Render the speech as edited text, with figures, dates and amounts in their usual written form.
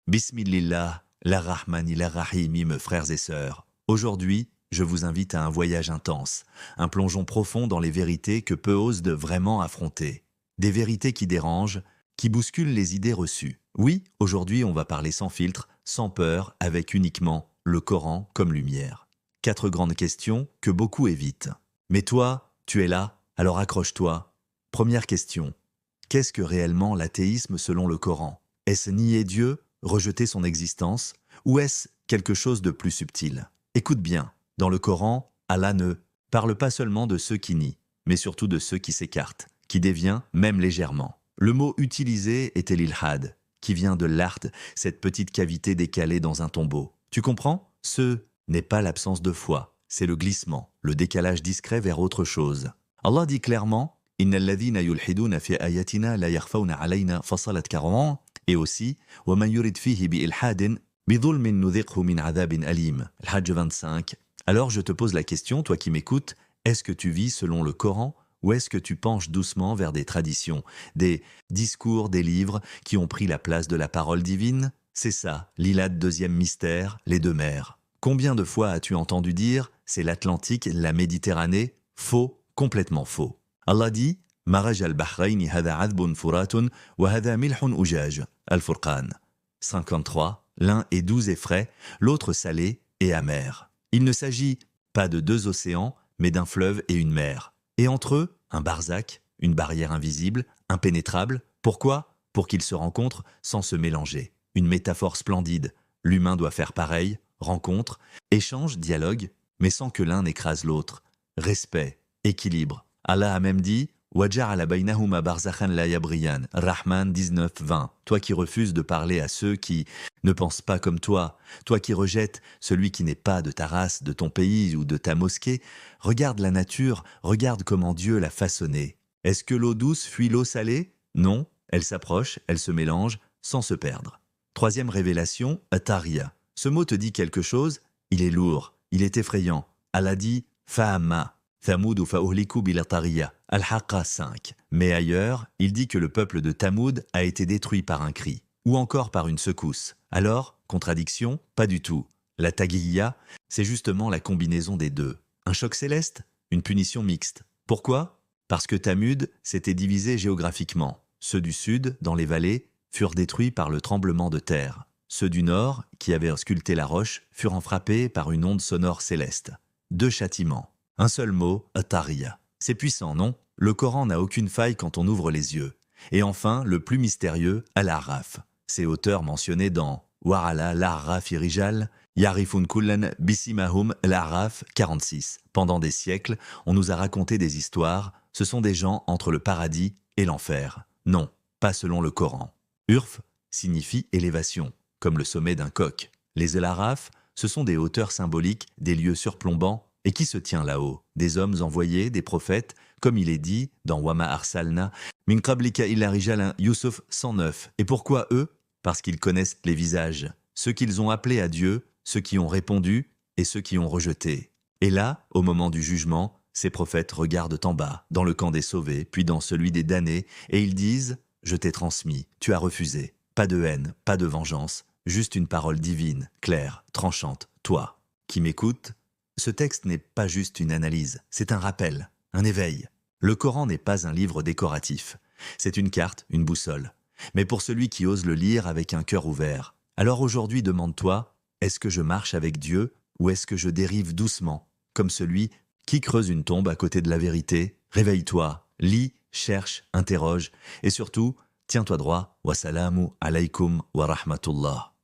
Bismillah, la Rahmani, la Rahimi, mes frères et sœurs. Aujourd'hui, je vous invite à un voyage intense, un plongeon profond dans les vérités que peu osent de vraiment affronter. Des vérités qui dérangent, qui bousculent les idées reçues. Oui, aujourd'hui on va parler sans filtre, sans peur, avec uniquement le Coran comme lumière. 4 grandes questions que beaucoup évitent. Mais toi, tu es là, alors accroche-toi. Première question. Qu'est-ce que réellement l'athéisme selon le Coran? Est-ce nier Dieu, rejeter son existence, ou est-ce quelque chose de plus subtil? Écoute bien, dans le Coran, Allah ne parle pas seulement de ceux qui nient, mais surtout de ceux qui s'écartent, qui dévient même légèrement. Le mot utilisé était l'ilhad, qui vient de l'art, cette petite cavité décalée dans un tombeau. Tu comprends? Ce n'est pas l'absence de foi, c'est le glissement, le décalage discret vers autre chose. Allah dit clairement « Inna alladhina yulhiduna fi ayatina la yakhfawna alayna fasalat 40 » et aussi « Wa man yurid fihi bi ilhadin bidhulmin nudhiqhu min adhabin alim » Al-Hajj 25. Alors je te pose la question, toi qui m'écoutes, est-ce que tu vis selon le Coran ou est-ce que tu penches doucement vers des traditions, des discours, des livres qui ont pris la place de la parole divine? C'est ça, l'ilad deuxième mystère, les deux mers. Combien de fois as-tu entendu dire « c'est l'Atlantique, la Méditerranée » Faux, complètement faux. Allah dit « Maraj al-Bahrayni hadha adbun furatun wa hadha milhun ujaj » Al-Furqan. 53. L'un est doux et frais, l'autre salé et amer. Il ne s'agit pas de deux océans, mais d'un fleuve et une mer. Et entre eux, un barzakh, une barrière invisible, impénétrable. Pourquoi? Pour qu'ils se rencontrent sans se mélanger. Une métaphore splendide. L'humain doit faire pareil, rencontre, échange, dialogue, mais sans que l'un n'écrase l'autre. Respect, équilibre. Allah a même dit « Waja'ala baynahuma barzakhan la yabriyan » Rahman 19-20. Toi qui refuses de parler à ceux qui ne pensent pas comme toi, toi qui rejettes celui qui n'est pas de ta race, de ton pays ou de ta mosquée, regarde la nature, regarde comment Dieu l'a façonnée. Est-ce que l'eau douce fuit l'eau salée? Non, elle s'approche, elle se mélange, sans se perdre. Troisième révélation, Atariya. Ce mot te dit quelque chose? Il est lourd, il est effrayant. Allah dit « Fa'amma ». Thamoud ou Fa'uhliku bilatariya, Al-Haqqa 5. Mais ailleurs, il dit que le peuple de Thamoud a été détruit par un cri, ou encore par une secousse. Alors, contradiction? Pas du tout. La taghiyya, c'est justement la combinaison des deux. Un choc céleste? Une punition mixte. Pourquoi? Parce que Thamud s'était divisé géographiquement. Ceux du sud, dans les vallées, furent détruits par le tremblement de terre. Ceux du nord, qui avaient sculpté la roche, furent frappés par une onde sonore céleste. 2 châtiments. Un seul mot, Atariya. C'est puissant, non? Le Coran n'a aucune faille quand on ouvre les yeux. Et enfin, le plus mystérieux, Al-Araf. Ces auteurs mentionnés dans Wa'ala l'Araf Irijal, Yarifun Kullan Bisimahum l'Araf 46. Pendant des siècles, on nous a raconté des histoires. Ce sont des gens entre le paradis et l'enfer. Non, pas selon le Coran. Urf signifie élévation, comme le sommet d'un coq. Les Al-Araf, ce sont des hauteurs symboliques, des lieux surplombants. Et qui se tient là-haut? Des hommes envoyés, des prophètes, comme il est dit dans Wama Arsalna, Min qablika illa rijalan Yusuf 109. Et pourquoi eux? Parce qu'ils connaissent les visages, ceux qu'ils ont appelés à Dieu, ceux qui ont répondu et ceux qui ont rejeté. Et là, au moment du jugement, ces prophètes regardent en bas, dans le camp des sauvés, puis dans celui des damnés, et ils disent « Je t'ai transmis, tu as refusé. Pas de haine, pas de vengeance, juste une parole divine, claire, tranchante. Toi, qui m'écoutes, ce texte n'est pas juste une analyse, c'est un rappel, un éveil. Le Coran n'est pas un livre décoratif, c'est une carte, une boussole. Mais pour celui qui ose le lire avec un cœur ouvert, alors aujourd'hui demande-toi, est-ce que je marche avec Dieu ou est-ce que je dérive doucement, comme celui qui creuse une tombe à côté de la vérité? Réveille-toi, lis, cherche, interroge et surtout, tiens-toi droit. Wassalamu alaykum wa rahmatullah.